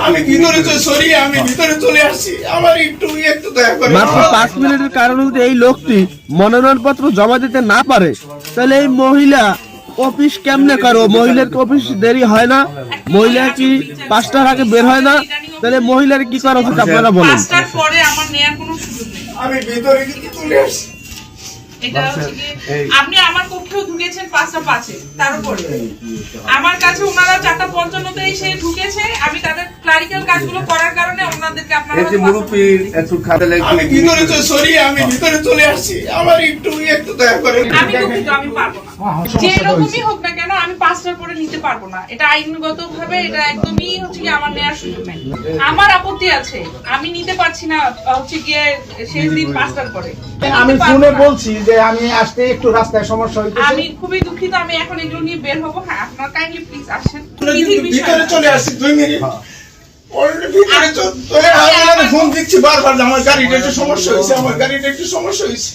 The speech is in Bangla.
আমি ভিতরে চলে আসছি, আমার একটু দয়া করে। মাত্র 5 মিনিটের কারণে যদি এই লোকটি মনোনয়নপত্র জমা দিতে না পারে, তাহলে এই মহিলা অফিস কেমনে করো? মহিলার অফিস দেরি হয় না? মহিলা কি 5টার আগে বের হয় না? তাহলে মহিলার কি করা উচিত আপনারা বলেন? 5টার পরে আমার নেয়ার কোনো সুযোগ নেই। আমি ভিতরে কিন্তু চলে আসছি। এটা হচ্ছে কি, আপনি আমার কক্ষেও ঢুকেছেন 5:05-এ, তার উপরে আমার কাছে ওনারা 4:55-তে এসে ঢুকেছে। আমি তাদের ক্লারিক্যাল কাজগুলো করার কারণে ওনাদেরকে আপনারা আমি ভিতরে চলে আসছি, আমার একটু দয়া করে। আমি দুঃখিত, আমি পারবো না। যে রকমই হোক না কেন, আমি 5টার পরে নিতে পারবো না। এটা আইনগত ভাবে এটা একদমই হচ্ছে কি আমার নেওয়ার সুযোগ নেই। আমার আপত্তি আছে, আমি নিতে পারছি না হচ্ছে গিয়ে শেষ দিন 5টার পরে। আমি ফোনে বলছি যে আমি আসতে একটু রাস্তায় সমস্যা হইতেছে। আমি খুবই দুঃখিত, আমি এখন এগুলো নিয়ে বের হবো। হ্যাঁ, আপনারা কাইন্ডলি প্লিজ আসেন। ভিতরে চলে আসছি 2 মিনিট ভিতরে ফোন দিচ্ছি বারবার, আমার গাড়িটা একটু সমস্যা হয়েছে।